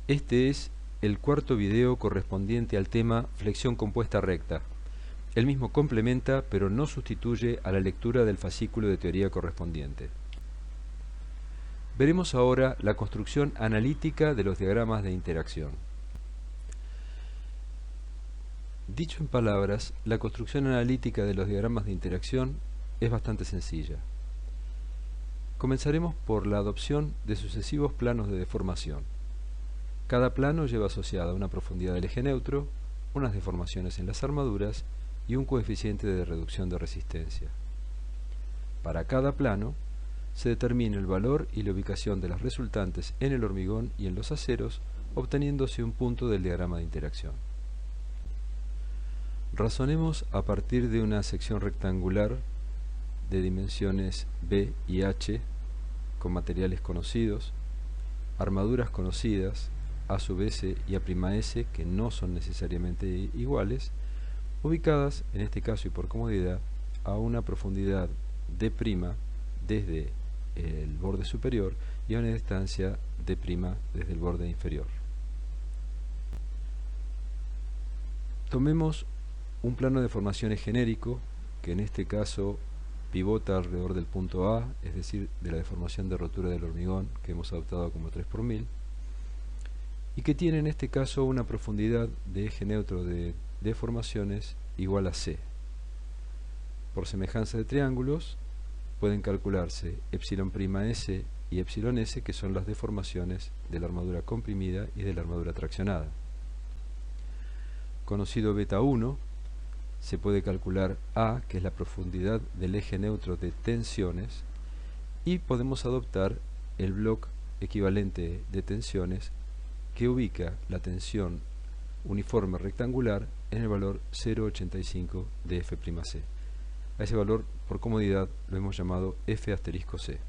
Este es el cuarto video correspondiente al tema flexión compuesta recta. El mismo complementa, pero no sustituye a la lectura del fascículo de teoría correspondiente. Veremos ahora la construcción analítica de los diagramas de interacción. Dicho en palabras, la construcción analítica de los diagramas de interacción es bastante sencilla. Comenzaremos por la adopción de sucesivos planos de deformación. Cada plano lleva asociada una profundidad del eje neutro, unas deformaciones en las armaduras y un coeficiente de reducción de resistencia. Para cada plano, se determina el valor y la ubicación de las resultantes en el hormigón y en los aceros, obteniéndose un punto del diagrama de interacción. Razonemos a partir de una sección rectangular de dimensiones B y H, con materiales conocidos, armaduras conocidas, A sub S y A'S, que no son necesariamente iguales, ubicadas, en este caso y por comodidad, a una profundidad D' desde el borde superior y a una distancia D' desde el borde inferior. Tomemos un plano de formaciones genérico, que en este caso pivota alrededor del punto A, es decir, de la deformación de rotura del hormigón, que hemos adoptado como 3 por 1000, y que tiene en este caso una profundidad de eje neutro de deformaciones igual a C. Por semejanza de triángulos, pueden calcularse ε'S y εS, que son las deformaciones de la armadura comprimida y de la armadura traccionada. Conocido β1, se puede calcular A, que es la profundidad del eje neutro de tensiones, y podemos adoptar el bloque equivalente de tensiones que ubica la tensión uniforme rectangular en el valor 0,85 de F'C. A ese valor, por comodidad, lo hemos llamado F*C.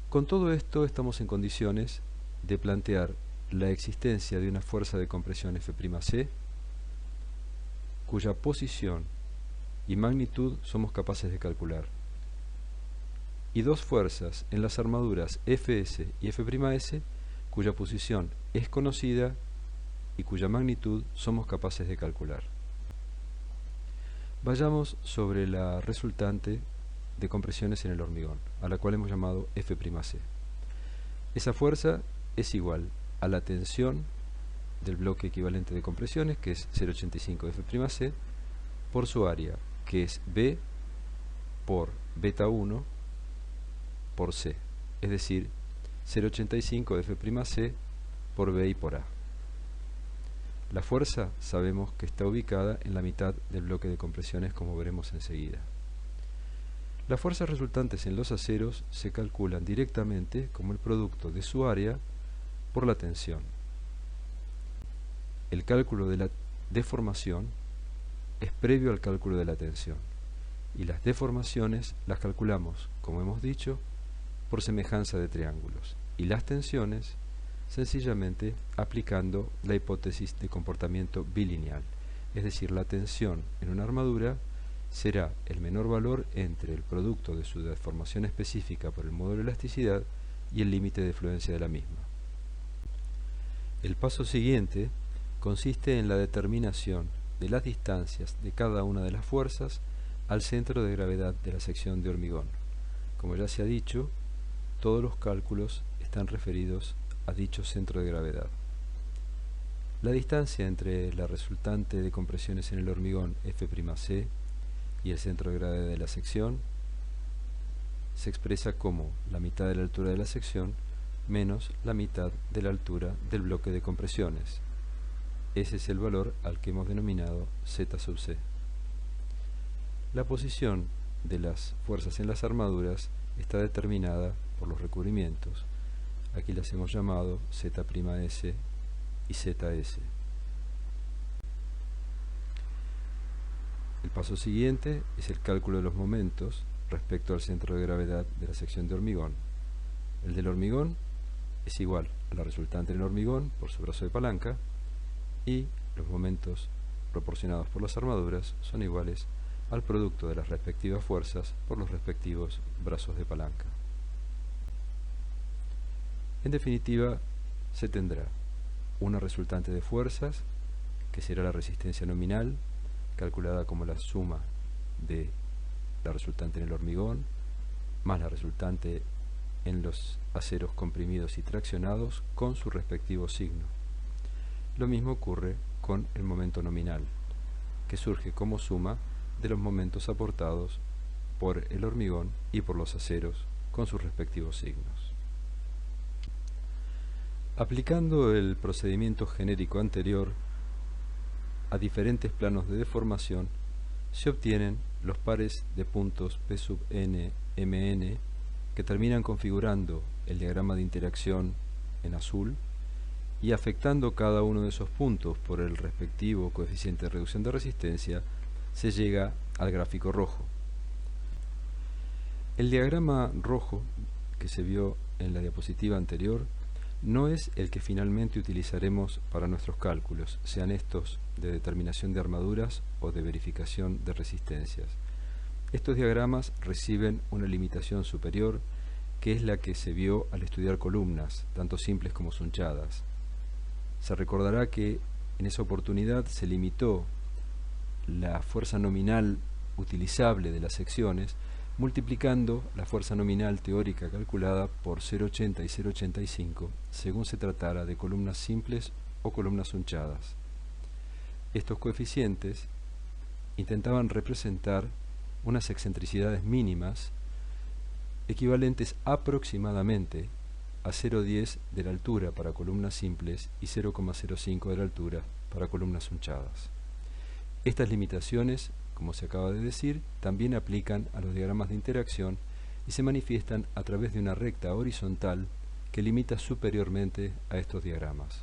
Con todo esto estamos en condiciones de plantear la existencia de una fuerza de compresión F'C, cuya posición y magnitud somos capaces de calcular, y dos fuerzas en las armaduras Fs y F'S, cuya posición es conocida y cuya magnitud somos capaces de calcular. Vayamos sobre la resultante de compresiones en el hormigón, a la cual hemos llamado F'C. Esa fuerza es igual a la tensión del bloque equivalente de compresiones, que es 0,85 de F'C, por su área, que es B por β1 por C, es decir, 0,85 de F'C por B y por A. La fuerza sabemos que está ubicada en la mitad del bloque de compresiones, como veremos enseguida. Las fuerzas resultantes en los aceros se calculan directamente como el producto de su área por la tensión. El cálculo de la deformación es previo al cálculo de la tensión, y las deformaciones las calculamos, como hemos dicho, por semejanza de triángulos, y las tensiones sencillamente aplicando la hipótesis de comportamiento bilineal, es decir, la tensión en una armadura será el menor valor entre el producto de su deformación específica por el módulo de elasticidad y el límite de fluencia de la misma. El paso siguiente consiste en la determinación de las distancias de cada una de las fuerzas al centro de gravedad de la sección de hormigón. Como ya se ha dicho, todos los cálculos están referidos a dicho centro de gravedad. La distancia entre la resultante de compresiones en el hormigón F'C y el centro de gravedad de la sección se expresa como la mitad de la altura de la sección menos la mitad de la altura del bloque de compresiones. Ese es el valor al que hemos denominado Z sub C. La posición de las fuerzas en las armaduras está determinada por los recubrimientos. Aquí las hemos llamado Z'S y ZS. El paso siguiente es el cálculo de los momentos respecto al centro de gravedad de la sección de hormigón. El del hormigón es igual a la resultante en el hormigón por su brazo de palanca, y los momentos proporcionados por las armaduras son iguales al producto de las respectivas fuerzas por los respectivos brazos de palanca. En definitiva, se tendrá una resultante de fuerzas, que será la resistencia nominal, calculada como la suma de la resultante en el hormigón, más la resultante en los aceros comprimidos y traccionados con su respectivo signo. Lo mismo ocurre con el momento nominal, que surge como suma de los momentos aportados por el hormigón y por los aceros con sus respectivos signos. Aplicando el procedimiento genérico anterior a diferentes planos de deformación, se obtienen los pares de puntos P sub n, mn, que terminan configurando el diagrama de interacción en azul, y afectando cada uno de esos puntos por el respectivo coeficiente de reducción de resistencia, se llega al gráfico rojo. El diagrama rojo que se vio en la diapositiva anterior no es el que finalmente utilizaremos para nuestros cálculos, sean estos de determinación de armaduras o de verificación de resistencias. Estos diagramas reciben una limitación superior, que es la que se vio al estudiar columnas, tanto simples como sunchadas. Se recordará que en esa oportunidad se limitó la fuerza nominal utilizable de las secciones, multiplicando la fuerza nominal teórica calculada por 0,80 y 0,85 según se tratara de columnas simples o columnas sunchadas. Estos coeficientes intentaban representar unas excentricidades mínimas equivalentes aproximadamente a 0,10 de la altura para columnas simples y 0,05 de la altura para columnas sunchadas. Estas limitaciones, como se acaba de decir, también aplican a los diagramas de interacción y se manifiestan a través de una recta horizontal que limita superiormente a estos diagramas.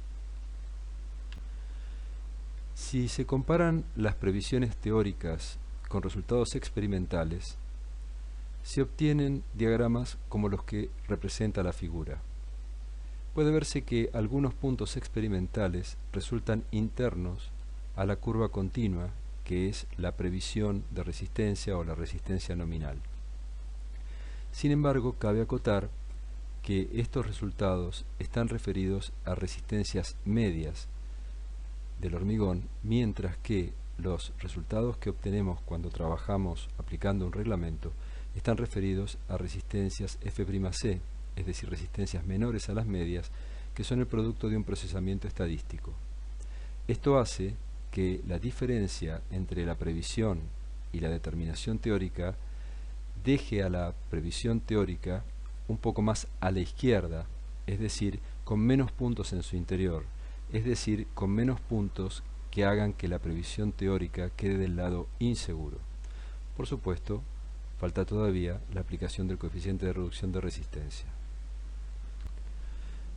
Si se comparan las previsiones teóricas con resultados experimentales, se obtienen diagramas como los que representa la figura. Puede verse que algunos puntos experimentales resultan internos a la curva continua, que es la previsión de resistencia o la resistencia nominal. Sin embargo, cabe acotar que estos resultados están referidos a resistencias medias del hormigón, mientras que los resultados que obtenemos cuando trabajamos aplicando un reglamento están referidos a resistencias F'C, es decir, resistencias menores a las medias, que son el producto de un procesamiento estadístico. Esto hace que la diferencia entre la previsión y la determinación teórica deje a la previsión teórica un poco más a la izquierda, es decir, con menos puntos en su interior, es decir, con menos puntos que hagan que la previsión teórica quede del lado inseguro. Por supuesto, falta todavía la aplicación del coeficiente de reducción de resistencia.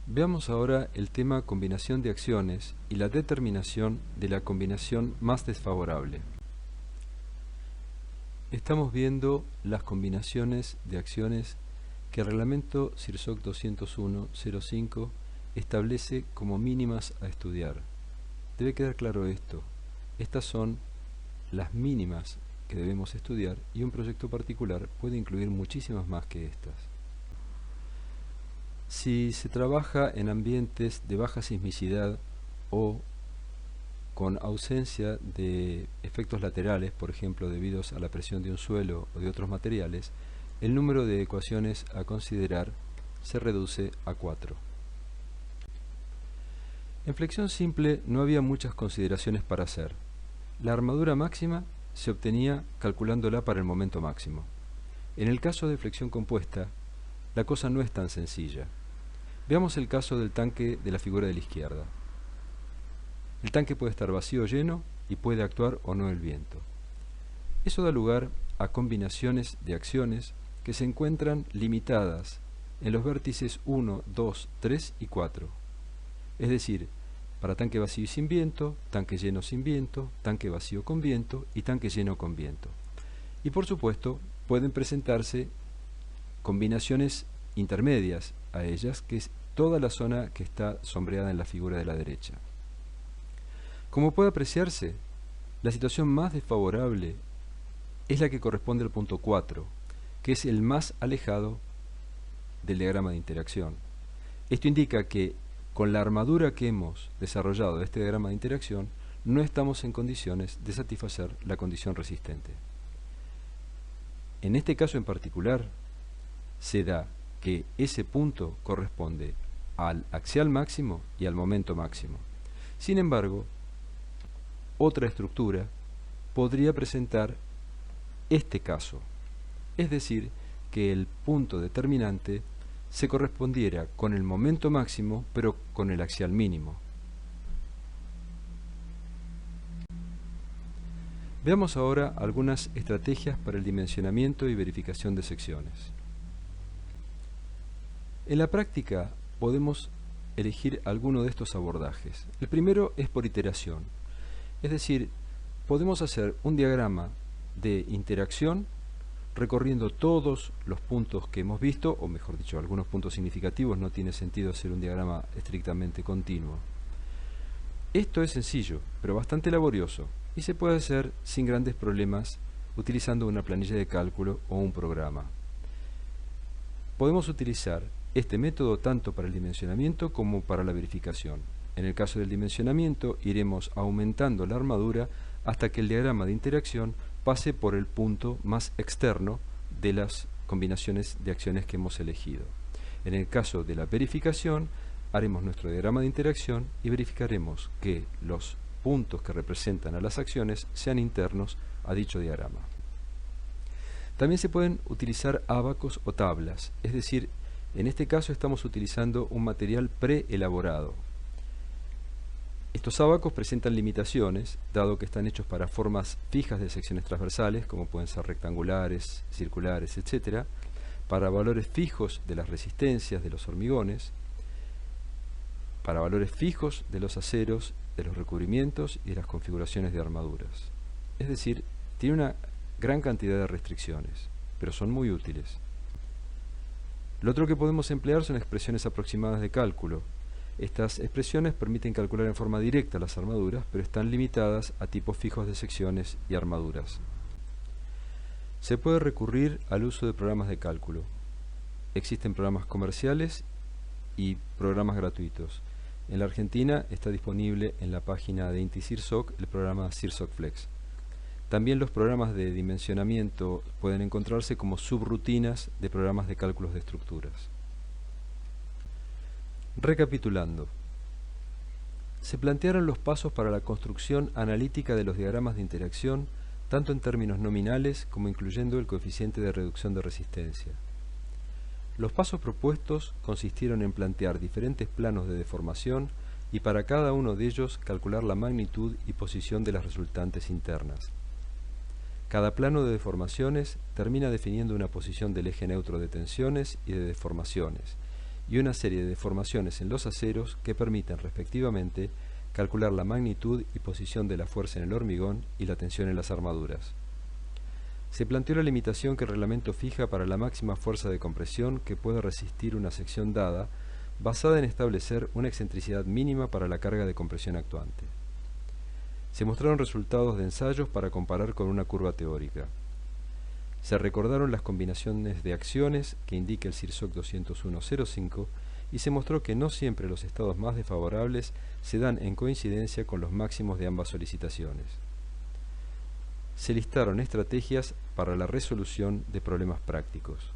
Veamos ahora el tema combinación de acciones y la determinación de la combinación más desfavorable. Estamos viendo las combinaciones de acciones que el reglamento CIRSOC 201.05 establece como mínimas a estudiar. Debe quedar claro esto. Estas son las mínimas que debemos estudiar y un proyecto particular puede incluir muchísimas más que estas. Si se trabaja en ambientes de baja sismicidad o con ausencia de efectos laterales, por ejemplo debidos a la presión de un suelo o de otros materiales, el número de ecuaciones a considerar se reduce a 4. En flexión simple no había muchas consideraciones para hacer. La armadura máxima se obtenía calculándola para el momento máximo. En el caso de flexión compuesta, la cosa no es tan sencilla. Veamos el caso del tanque de la figura de la izquierda. El tanque puede estar vacío o lleno y puede actuar o no el viento. Eso da lugar a combinaciones de acciones que se encuentran limitadas en los vértices 1, 2, 3 y 4. Es decir, para tanque vacío y sin viento, tanque lleno sin viento, tanque vacío con viento y tanque lleno con viento. Y por supuesto, pueden presentarse combinaciones intermedias a ellas, que es toda la zona que está sombreada en la figura de la derecha. Como puede apreciarse, la situación más desfavorable es la que corresponde al punto 4, que es el más alejado del diagrama de interacción. Esto indica que con la armadura que hemos desarrollado de este diagrama de interacción, no estamos en condiciones de satisfacer la condición resistente. En este caso en particular, se da que ese punto corresponde al axial máximo y al momento máximo. Sin embargo, otra estructura podría presentar este caso, es decir, que el punto determinante se correspondiera con el momento máximo, pero con el axial mínimo. Veamos ahora algunas estrategias para el dimensionamiento y verificación de secciones. En la práctica podemos elegir alguno de estos abordajes. El primero es por iteración, es decir, podemos hacer un diagrama de interacción recorriendo todos los puntos que hemos visto, o mejor dicho, algunos puntos significativos. No tiene sentido hacer un diagrama estrictamente continuo. Esto es sencillo, pero bastante laborioso, y se puede hacer sin grandes problemas utilizando una planilla de cálculo o un programa. Podemos utilizar este método tanto para el dimensionamiento como para la verificación. En el caso del dimensionamiento, iremos aumentando la armadura hasta que el diagrama de interacción pase por el punto más externo de las combinaciones de acciones que hemos elegido. En el caso de la verificación, haremos nuestro diagrama de interacción y verificaremos que los puntos que representan a las acciones sean internos a dicho diagrama. También se pueden utilizar ábacos o tablas, es decir, en este caso estamos utilizando un material preelaborado. Estos ábacos presentan limitaciones, dado que están hechos para formas fijas de secciones transversales, como pueden ser rectangulares, circulares, etc., para valores fijos de las resistencias de los hormigones, para valores fijos de los aceros, de los recubrimientos y de las configuraciones de armaduras. Es decir, tiene una gran cantidad de restricciones, pero son muy útiles. Lo otro que podemos emplear son expresiones aproximadas de cálculo. Estas expresiones permiten calcular en forma directa las armaduras, pero están limitadas a tipos fijos de secciones y armaduras. Se puede recurrir al uso de programas de cálculo. Existen programas comerciales y programas gratuitos. En la Argentina está disponible en la página de Inti CIRSOC el programa CIRSOC Flex. También los programas de dimensionamiento pueden encontrarse como subrutinas de programas de cálculos de estructuras. Recapitulando, se plantearon los pasos para la construcción analítica de los diagramas de interacción, tanto en términos nominales como incluyendo el coeficiente de reducción de resistencia. Los pasos propuestos consistieron en plantear diferentes planos de deformación y para cada uno de ellos calcular la magnitud y posición de las resultantes internas. Cada plano de deformaciones termina definiendo una posición del eje neutro de tensiones y de deformaciones, y una serie de deformaciones en los aceros que permiten respectivamente calcular la magnitud y posición de la fuerza en el hormigón y la tensión en las armaduras. Se planteó la limitación que el reglamento fija para la máxima fuerza de compresión que puede resistir una sección dada, basada en establecer una excentricidad mínima para la carga de compresión actuante. Se mostraron resultados de ensayos para comparar con una curva teórica. Se recordaron las combinaciones de acciones que indica el CIRSOC 201.05 y se mostró que no siempre los estados más desfavorables se dan en coincidencia con los máximos de ambas solicitaciones. Se listaron estrategias para la resolución de problemas prácticos.